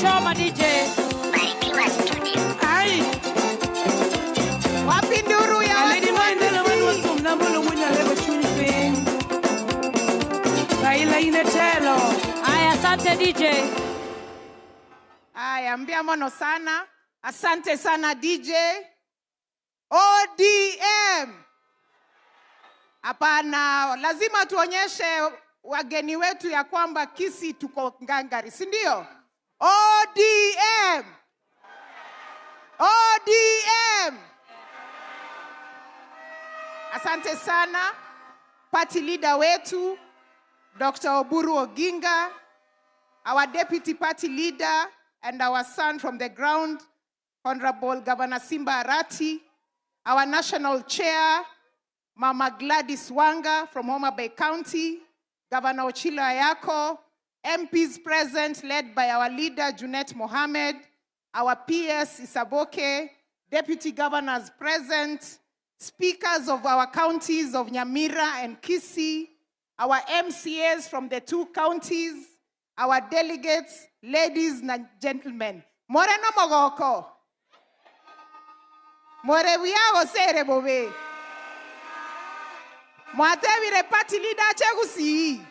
Choma DJ. Barikiwa studio. Ai. Wapi nduru ya Alidi maendele wanu wakum na mbulu mwenye lego chuni ping. Kaila inetelo. Aya, asante DJ. Aya, mbia mono sana. Asante sana DJ. ODM. Hapana, lazima tuonyeshe wageni wetu ya kwamba Kisii tuko ngangari, si ndio? ODM. ODM. Asante sana party leader wetu Dr. Oburu Oginga, our deputy party leader and our son from the ground, Honorable Governor Simba Arati, our national chair, Mama Gladys Wanga from Homa Bay County, Governor Ochilo Ayako, MPs present led by our leader Junet Mohammed, our PS Isaboke, deputy governors present, speakers of our counties of Nyamira and Kisii, our MCAs from the two counties, our delegates, ladies and gentlemen. Moreno mogoko. More wiago sere bobe. Mwatevire party leader che Gusii.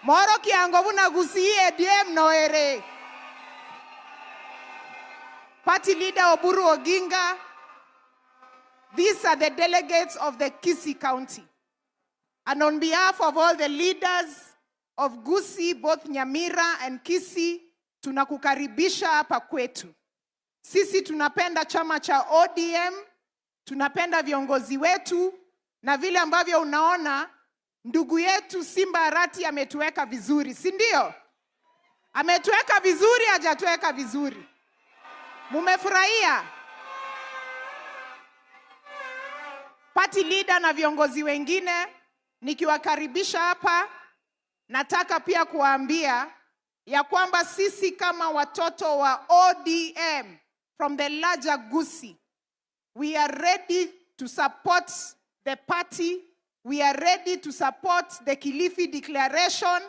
Moro kiango buna Gusii EDM noere. Party leader Oburu Oginga. These are the delegates of the Kisii County. And on behalf of all the leaders of Gusii, both Nyamira and Kisii, tunakukaribisha hapa kwetu. Sisi tunapenda chama cha ODM, tunapenda viongozi wetu, na vile ambavyo unaona ndugu yetu Simba Arati ametuweka vizuri, si ndio? Ametuweka vizuri, hajatuweka vizuri. Mumefurahia? Party leader na viongozi wengine nikiwakaribisha hapa, nataka pia kuwaambia ya kwamba sisi kama watoto wa ODM from the larger Gusii, we are ready to support the party, we are ready to support the Kilifi Declaration,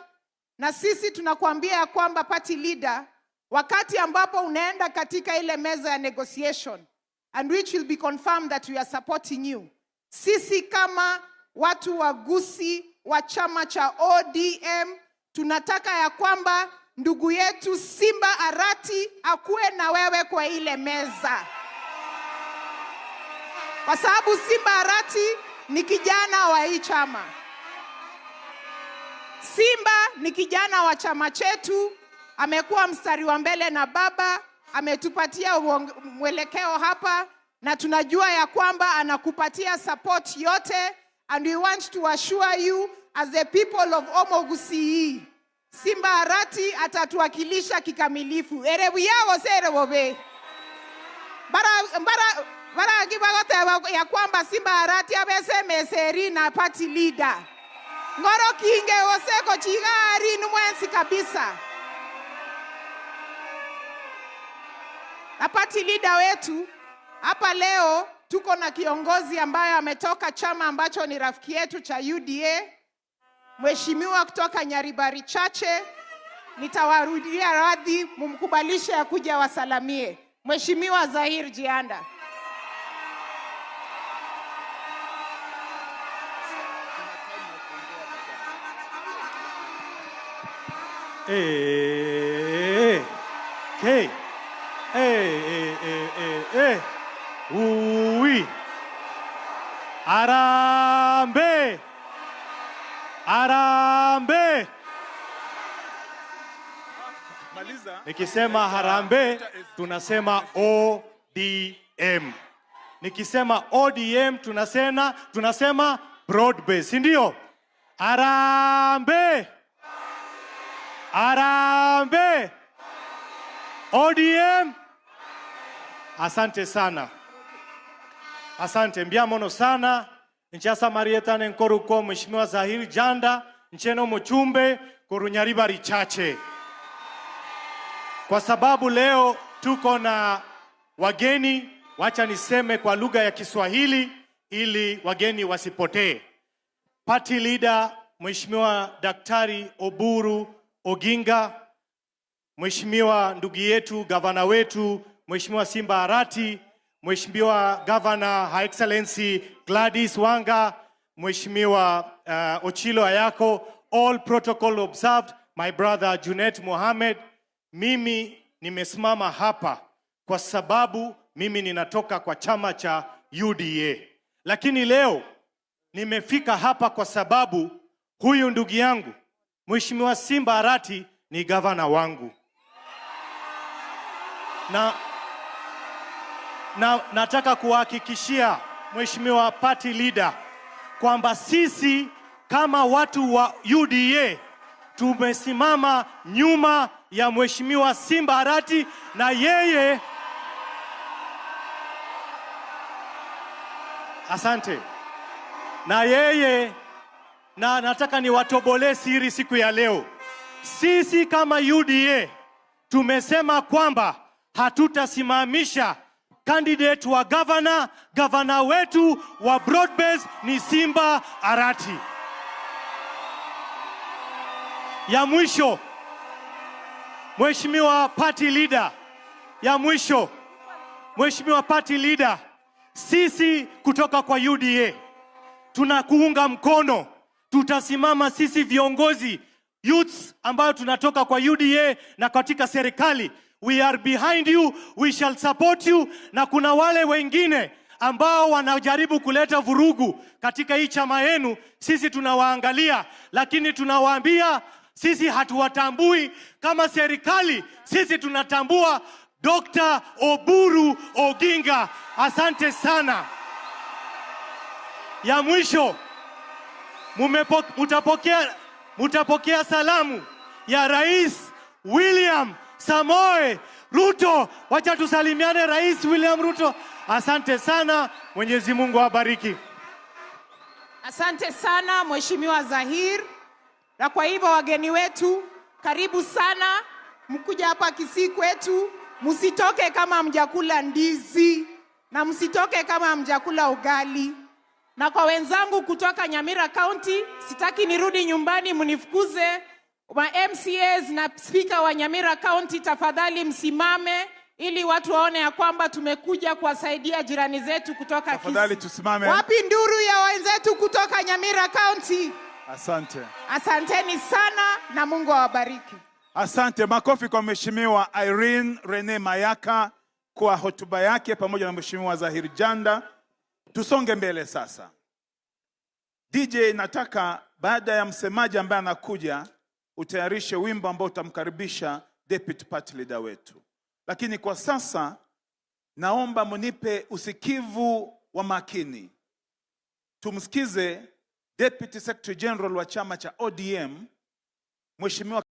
na sisi tunakuambia ya kwamba party leader, wakati ambapo unaenda katika ile meza ya negotiation, and which will be confirmed that we are supporting you, sisi kama watu wa Gusii wa chama cha ODM, tunataka ya kwamba ndugu yetu Simba Arati akuwe na wewe kwa ile meza. Kwa sababu Simba Arati ni kijana wa hii chama. Simba ni kijana wa chama chetu, amekuwa mstari wa mbele na baba, ametupatia mwelekeo hapa, na tunajua ya kwamba anakupatia support yote, and we want to assure you as the people of Omo Gusii, Simba Arati atatuwakilisha kikamilifu. Erebu yao sere bobe. Bara gibagote ya kwamba Simba Arati abese meseri na party leader. Ngoro kinge oseko chigari numwensi kabisa. Na party leader wetu, hapa leo tuko na kiongozi ambaye ametoka chama ambacho ni rafiki yetu cha UDA, mheshimiwa kutoka Nyaribari Chache. Nitawarudia radhi, mumkubalishe ya kuja wasalamie. Mheshimiwa Zahir Jianda. K. Uwi. Arambe. Arambe. Nikisema harambe, tunasema ODM. Nikisema ODM, tunasema broad base, ndio? Arambe. Arambe. ODM. Asante sana. Asante mbiamono sana. Nchasa Marieta Nenkoruko Mheshimiwa Zahir Janda, ncheno mchumbe Nyaribari Chache. Kwa sababu leo tuko na wageni, wacha niseme kwa lugha ya Kiswahili ili wageni wasipotee. Party leader Mheshimiwa Daktari Oburu Oginga, Mheshimiwa ndugu yetu gavana wetu Mheshimiwa Simba Arati, Mheshimiwa Governor Her Excellency Gladys Wanga, Mheshimiwa Ochilo Ayako, all protocol observed, my brother Junet Mohamed. Mimi nimesimama hapa kwa sababu mimi ninatoka kwa chama cha UDA. Lakini leo nimefika hapa kwa sababu huyu ndugu yangu Mheshimiwa Simba Arati ni gavana wangu. Na nataka kuhakikishia Mheshimiwa party leader kwamba sisi kama watu wa UDA tumesimama nyuma ya Mheshimiwa Simba Arati na yeye. Asante. Na yeye, na nataka niwatobolee siri siku ya leo. Sisi kama UDA tumesema kwamba hatutasimamisha candidate wa gavana wetu wa Broad-Based ni Simba Arati. Ya mwisho, Mheshimiwa party leader, Mheshimiwa party leader, sisi kutoka kwa UDA tunakuunga mkono. Tutasimama sisi viongozi youths ambao tunatoka kwa UDA na katika serikali. We are behind you, we shall support you. Na kuna wale wengine ambao wanajaribu kuleta vurugu katika hii chama yenu, sisi tunawaangalia, lakini tunawaambia sisi hatuwatambui kama serikali. Sisi tunatambua Dr. Oburu Oginga. Asante sana. Ya mwisho, mutapokea salamu ya Rais William Samoei Ruto. Wacha tusalimiane Rais William Ruto. Asante sana. Mwenyezi Mungu awabariki. Asante sana Mheshimiwa Zahir. Na kwa hivyo wageni wetu, karibu sana. Mkuja hapa Kisii kwetu, msitoke kama mjakula ndizi na msitoke kama mjakula ugali. Na kwa wenzangu kutoka Nyamira County, sitaki nirudi nyumbani mnifukuze. Wa MCAs na speaker wa Nyamira County, tafadhali msimame ili watu waone ya kwamba tumekuja kuwasaidia jirani zetu kutoka Kisii. Tafadhali tusimame. Wapi nduru ya wenzetu kutoka Nyamira County? Asante. Asanteni sana na Mungu awabariki. Asante. Makofi kwa Mheshimiwa Irene Rene Mayaka kwa hotuba yake pamoja na Mheshimiwa Zahir Janda. Tusonge mbele sasa. DJ, nataka baada ya msemaji ambaye anakuja utayarishe wimbo ambao utamkaribisha deputy party leader wetu. Lakini kwa sasa naomba munipe usikivu wa makini. Tumsikize Deputy Secretary General wa chama cha ODM Mheshimiwa